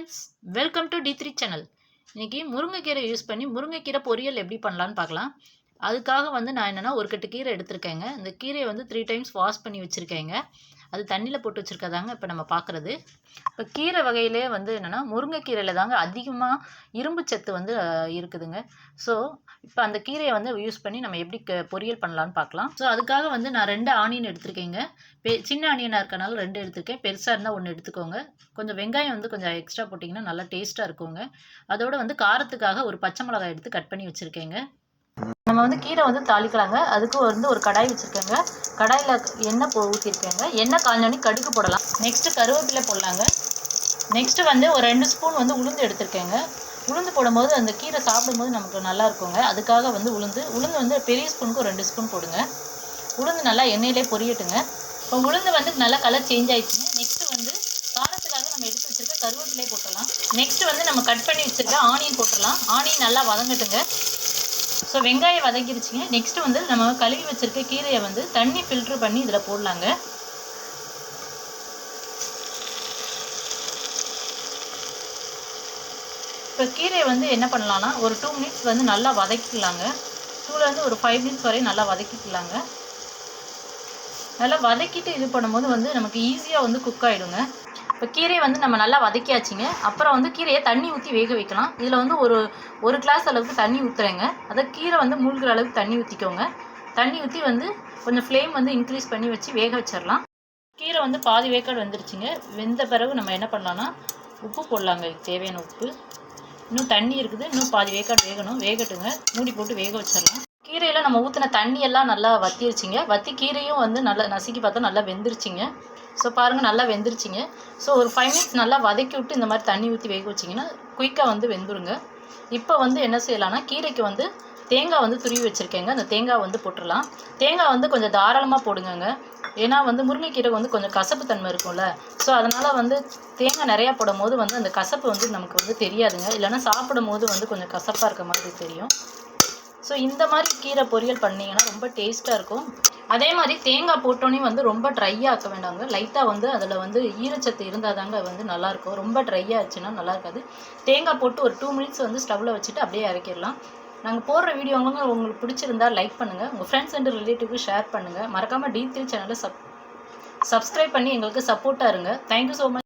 Friends, welcome to D3 channel. இன்றைக்கி முருங்கைக்கீரை use பண்ணி முருங்கைக்கீரை பொரியல் எப்படி பண்ணலான்னு பார்க்கலாம். அதுக்காக நான் என்னென்னா ஒரு கட்டு கீரை எடுத்திருக்கேங்க. இந்த கீரையை 3 டைம்ஸ் வாஷ் பண்ணி வச்சுருக்கேங்க. அது தண்ணியில் போட்டு வச்சுருக்கதாங்க இப்போ நம்ம பார்க்குறது. இப்போ கீரை வகையிலே என்னென்னா முருங்கைக்கீரையில் தாங்க அதிகமாக இரும்பு சத்து இருக்குதுங்க. ஸோ இப்போ அந்த கீரையை யூஸ் பண்ணி நம்ம எப்படி பொரியல் பண்ணலான்னு பார்க்கலாம். ஸோ அதுக்காக நான் 2 ஆனியன் எடுத்திருக்கேங்க. சின்ன ஆனியனாக இருக்கனால 2 எடுத்திருக்கேன். பெருசாக இருந்தால் 1 எடுத்துக்கோங்க. கொஞ்சம் வெங்காயம் கொஞ்சம் எக்ஸ்ட்ரா போட்டிங்கன்னா நல்லா டேஸ்ட்டாக இருக்குங்க. அதோட காரத்துக்காக ஒரு பச்சை மிளகாய் எடுத்து கட் பண்ணி வச்சுருக்கேங்க. நம்ம கீரை தாளிக்கலாங்க. அதுக்கு ஒரு கடாய் வச்சுருக்கேங்க. கடாயில் எண்ணெய் ஊற்றிருக்கேங்க. எண்ணெய் காஞ்சோடனே கடுகு போடலாம். நெக்ஸ்ட்டு கருவேப்பிலை போடலாங்க. நெக்ஸ்ட்டு ஒரு 2 ஸ்பூன் உளுந்து எடுத்திருக்கேங்க. உளுந்து போடும்போது அந்த கீரை சாப்பிடும்போது நமக்கு நல்லா இருக்குங்க. அதுக்காக உளுந்து பெரிய ஸ்பூனுக்கு ஒரு 2 ஸ்பூன் போடுங்க. உளுந்து நல்லா எண்ணெயிலே பொரியட்டுங்க. இப்போ உளுந்து நல்லா கலர் சேஞ்ச் ஆயிடுச்சுங்க. நெக்ஸ்ட்டு காரத்துக்காக நம்ம எடுத்து வச்சுருக்க கருவேப்பிலையே போட்டுடலாம். நெக்ஸ்ட்டு நம்ம கட் பண்ணி வச்சுருக்க ஆனியன் போட்டுடலாம். ஆனியன் நல்லா வதங்கட்டுங்க. ஸோ வெங்காயம் வதங்கிருச்சுங்க. நெக்ஸ்ட்டு நம்ம கழுவி வச்சுருக்க கீரையை தண்ணி ஃபில்ட்ரு பண்ணி இதில் போடலாங்க. இப்போ கீரையை என்ன பண்ணலான்னா ஒரு 2 மினிட்ஸ் நல்லா வதக்கிக்கலாங்க. 2லேருந்து ஒரு 5 மினிட்ஸ் வரையும் நல்லா வதக்கிக்கலாங்க. நல்லா வதக்கிட்டு இது பண்ணும்போது நமக்கு ஈஸியாக குக் ஆகிடுங்க. இப்போ கீரையை நம்ம நல்லா வதக்கியாச்சுங்க. அப்புறம் கீரையை தண்ணி ஊற்றி வேக வைக்கலாம். இதில் ஒரு கிளாஸ் அளவுக்கு தண்ணி ஊற்றுறேங்க. அதை கீரை மூழ்கிற அளவுக்கு தண்ணி ஊற்றிக்கோங்க. தண்ணி ஊற்றி கொஞ்சம் ஃப்ளேம் இன்க்ரீஸ் பண்ணி வச்சு வேக வச்சிடலாம். கீரை பாதி வேக்காடு வெந்துருச்சுங்க. வெந்த பிறகு நம்ம என்ன பண்ணலான்னா உப்பு போடலாங்க. தேவையான உப்பு. இன்னும் தண்ணி இருக்குது. இன்னும் பாதி வேக்காடு வேகணும். வேகட்டுங்க. மூடி போட்டு வேக வச்சிடலாம். கீரையில் நம்ம ஊற்றின தண்ணியெல்லாம் நல்லா வற்றிருச்சிங்க. வற்றி கீரையும் நல்லா நசுக்கி பார்த்தா நல்லா வெந்துருச்சிங்க. ஸோ பாருங்கள், நல்லா வெந்துருச்சிங்க. ஸோ ஒரு 5 மினிட்ஸ் நல்லா வதக்கி விட்டு இந்த மாதிரி தண்ணி ஊற்றி வேக வச்சிங்கன்னா குயிக்காக வெந்துருங்க. இப்போ என்ன செய்யலாம்னா கீரைக்கு தேங்காய் துருவி வச்சுருக்கேங்க. அந்த தேங்காய் போட்டுடலாம். தேங்காய் கொஞ்சம் தாராளமாக போடுங்க. ஏன்னா முருங்கைக்கீரை கொஞ்சம் கசப்பு தன்மை இருக்கும்ல. ஸோ அதனால் தேங்காய் நிறையா போடும் போது அந்த கசப்பு நமக்கு தெரியாதுங்க. இல்லைன்னா சாப்பிடும் போது கொஞ்சம் கசப்பாக இருக்க மாதிரி தெரியும். ஸோ இந்த மாதிரி கீரை பொரியல் பண்ணிங்கன்னா ரொம்ப டேஸ்ட்டாக இருக்கும். அதே மாதிரி தேங்காய் போட்டோன்னே ரொம்ப ட்ரையாக ஆக்க வேண்டாங்க. லைட்டாக அதில் ஈரச்சத்து இருந்தால் தாங்க நல்லாயிருக்கும். ரொம்ப ட்ரையாக ஆச்சுன்னா நல்லா இருக்காது. தேங்காய் போட்டு ஒரு 2 மினிட்ஸ் ஸ்டவ்வில் வச்சுட்டு அப்படியே இறக்கிடலாம். நாங்கள் போடுற வீடியோ உங்களுக்கு பிடிச்சிருந்தா லைக் பண்ணுங்கள். உங்கள் ஃப்ரெண்ட்ஸ் அண்ட் ரிலேட்டிவ்க்கு ஷேர் பண்ணுங்கள். மறக்காமல் D3 சேனலை சப்ஸ்கிரைப் பண்ணி எங்களுக்கு சப்போர்ட்டாக இருங்க. Thank you so much.